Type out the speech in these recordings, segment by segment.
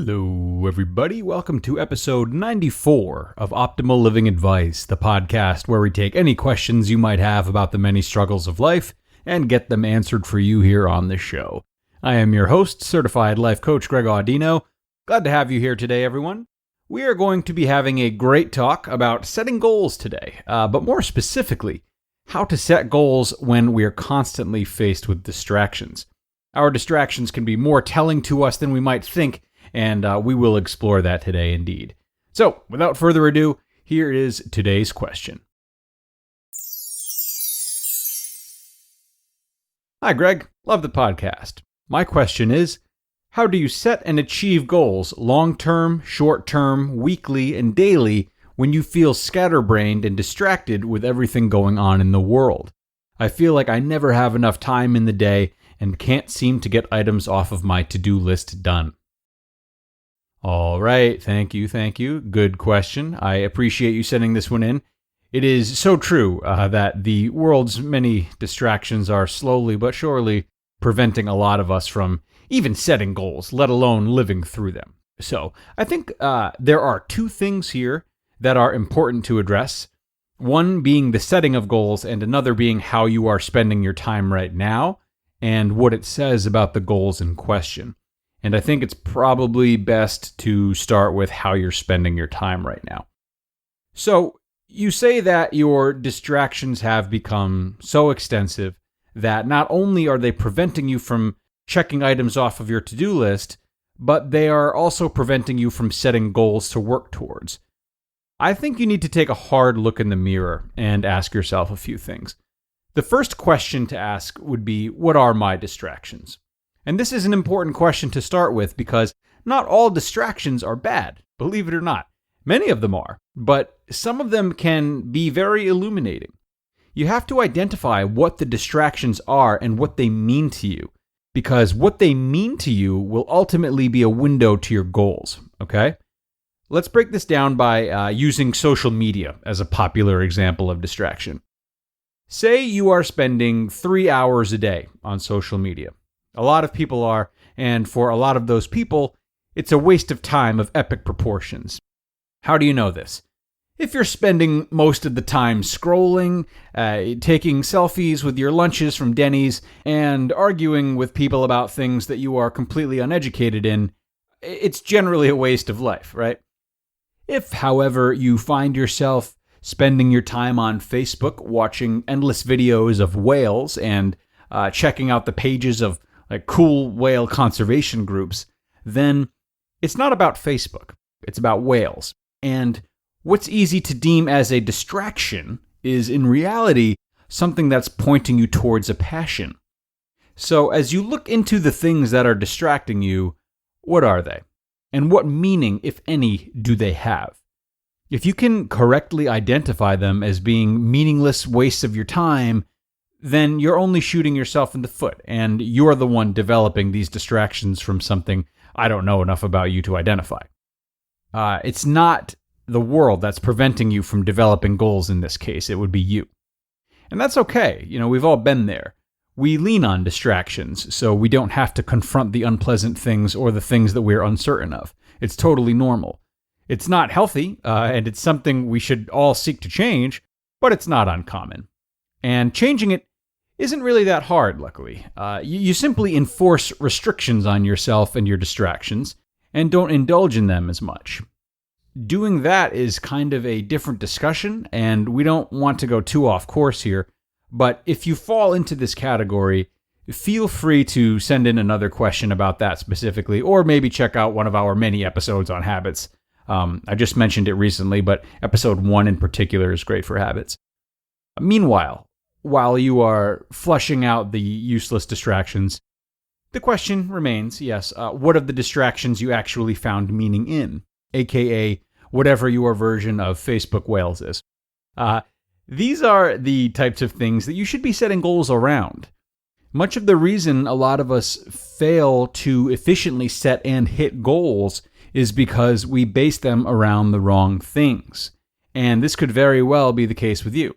Hello, everybody. Welcome to episode 94 of Optimal Living Advice, the podcast where we take any questions you might have about the many struggles of life and get them answered for you here on the show. I am your host, certified life coach Greg Audino. Glad to have you here today, everyone. We are going to be having a great talk about setting goals today, but more specifically, how to set goals when we are constantly faced with distractions. Our distractions can be more telling to us than we might think, and we will explore that today indeed. So, without further ado, here is today's question. Hi, Greg. Love the podcast. My question is, how do you set and achieve goals long-term, short-term, weekly, and daily when you feel scatterbrained and distracted with everything going on in the world? I feel like I never have enough time in the day and can't seem to get items off of my to-do list done. All right, thank you. Good question. I appreciate you sending this one in. It is so true that the world's many distractions are slowly but surely preventing a lot of us from even setting goals, let alone living through them. So I think there are two things here that are important to address. One being the setting of goals, and another being how you are spending your time right now and what it says about the goals in question. And I think it's probably best to start with how you're spending your time right now. So you say that your distractions have become so extensive that not only are they preventing you from checking items off of your to-do list, but they are also preventing you from setting goals to work towards. I think you need to take a hard look in the mirror and ask yourself a few things. The first question to ask would be, what are my distractions? And this is an important question to start with because not all distractions are bad, believe it or not. Many of them are, but some of them can be very illuminating. You have to identify what the distractions are and what they mean to you, because what they mean to you will ultimately be a window to your goals, okay? Let's break this down by using social media as a popular example of distraction. Say you are spending 3 hours a day on social media. A lot of people are, and for a lot of those people, it's a waste of time of epic proportions. How do you know this? If you're spending most of the time scrolling, taking selfies with your lunches from Denny's, and arguing with people about things that you are completely uneducated in, it's generally a waste of life, right? If, however, you find yourself spending your time on Facebook watching endless videos of whales and checking out the pages of cool whale conservation groups, then it's not about Facebook. It's about whales. And what's easy to deem as a distraction is in reality something that's pointing you towards a passion. So as you look into the things that are distracting you, what are they? And what meaning, if any, do they have? If you can correctly identify them as being meaningless wastes of your time, then you're only shooting yourself in the foot, and you're the one developing these distractions from something I don't know enough about you to identify. It's not the world that's preventing you from developing goals in this case. It would be you. And that's okay. We've all been there. We lean on distractions, so we don't have to confront the unpleasant things or the things that we're uncertain of. It's totally normal. It's not healthy, and it's something we should all seek to change, but it's not uncommon. And changing it isn't really that hard, luckily. You simply enforce restrictions on yourself and your distractions, and don't indulge in them as much. Doing that is kind of a different discussion, and we don't want to go too off course here, but if you fall into this category, feel free to send in another question about that specifically, or maybe check out one of our many episodes on habits. I just mentioned it recently, but episode 1 in particular is great for habits. Meanwhile, while you are flushing out the useless distractions, the question remains, yes, what of the distractions you actually found meaning in, aka whatever your version of Facebook whales is. These are the types of things that you should be setting goals around. Much of the reason a lot of us fail to efficiently set and hit goals is because we base them around the wrong things. And this could very well be the case with you.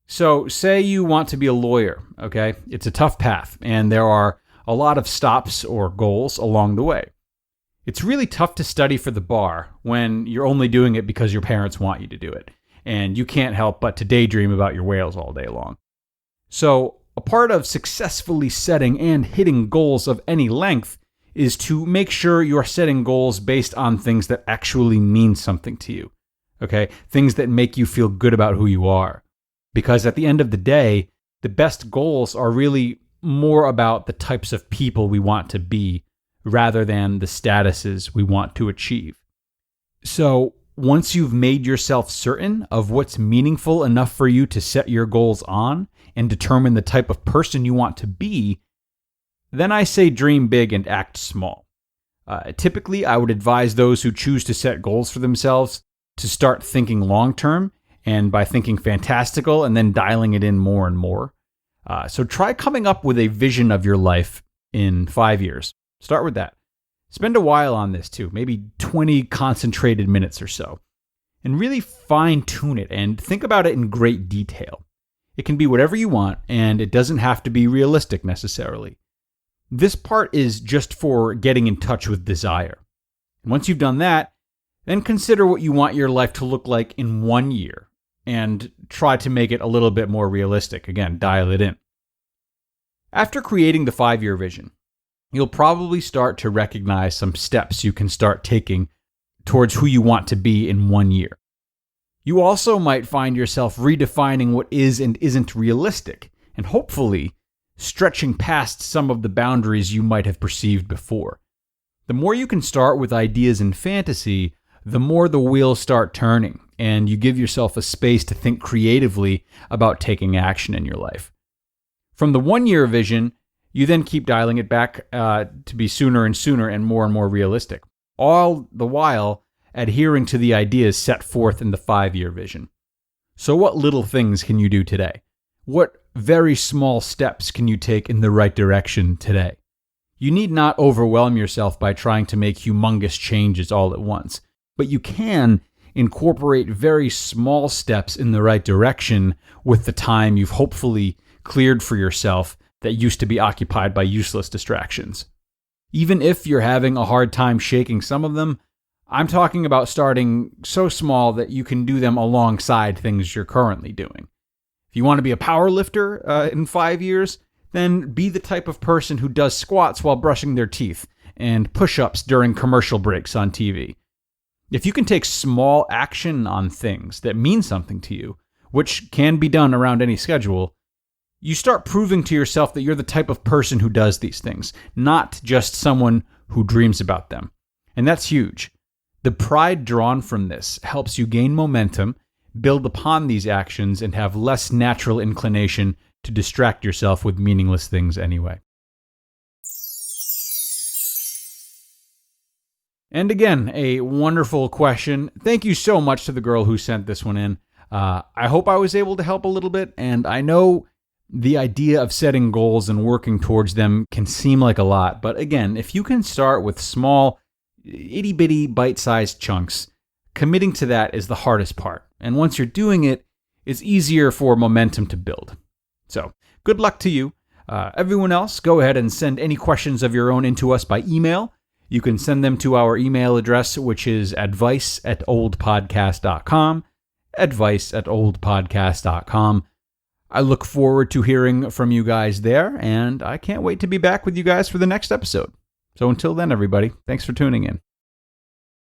So say you want to be a lawyer, okay? It's a tough path, and there are a lot of stops or goals along the way. It's really tough to study for the bar when you're only doing it because your parents want you to do it, and you can't help but to daydream about your whales all day long. So, a part of successfully setting and hitting goals of any length is to make sure you're setting goals based on things that actually mean something to you. Okay? Things that make you feel good about who you are. Because at the end of the day, the best goals are really more about the types of people we want to be rather than the statuses we want to achieve. So, once you've made yourself certain of what's meaningful enough for you to set your goals on and determine the type of person you want to be, then I say dream big and act small. Typically, I would advise those who choose to set goals for themselves to start thinking long-term, and by thinking fantastical and then dialing it in more and more. So try coming up with a vision of your life in 5 years. Start with that. Spend a while on this too, maybe 20 concentrated minutes or so, and really fine-tune it and think about it in great detail. It can be whatever you want, and it doesn't have to be realistic necessarily. This part is just for getting in touch with desire. And once you've done that, then consider what you want your life to look like in 1 year, and try to make it a little bit more realistic. Again, dial it in. After creating the 5-year vision, you'll probably start to recognize some steps you can start taking towards who you want to be in 1 year. You also might find yourself redefining what is and isn't realistic, and hopefully stretching past some of the boundaries you might have perceived before. The more you can start with ideas in fantasy, the more the wheels start turning, and you give yourself a space to think creatively about taking action in your life. From the 1-year vision, you then keep dialing it back to be sooner and more realistic, all the while adhering to the ideas set forth in the 5-year vision. So what little things can you do today? What very small steps can you take in the right direction today? You need not overwhelm yourself by trying to make humongous changes all at once, but you can incorporate very small steps in the right direction with the time you've hopefully cleared for yourself that used to be occupied by useless distractions. Even if you're having a hard time shaking some of them, I'm talking about starting so small that you can do them alongside things you're currently doing. If you want to be a power lifter in 5 years, then be the type of person who does squats while brushing their teeth and push-ups during commercial breaks on TV. If you can take small action on things that mean something to you, which can be done around any schedule, you start proving to yourself that you're the type of person who does these things, not just someone who dreams about them. And that's huge. The pride drawn from this helps you gain momentum, build upon these actions, and have less natural inclination to distract yourself with meaningless things anyway. And again, a wonderful question. Thank you so much to the girl who sent this one in. I hope I was able to help a little bit, and I know the idea of setting goals and working towards them can seem like a lot, but again, if you can start with small, itty-bitty, bite-sized chunks, committing to that is the hardest part. And once you're doing it, it's easier for momentum to build. So, good luck to you. Everyone else, go ahead and send any questions of your own into us by email. You can send them to our email address, which is advice@oldpodcast.com, advice@oldpodcast.com. I look forward to hearing from you guys there, and I can't wait to be back with you guys for the next episode. So until then, everybody, thanks for tuning in.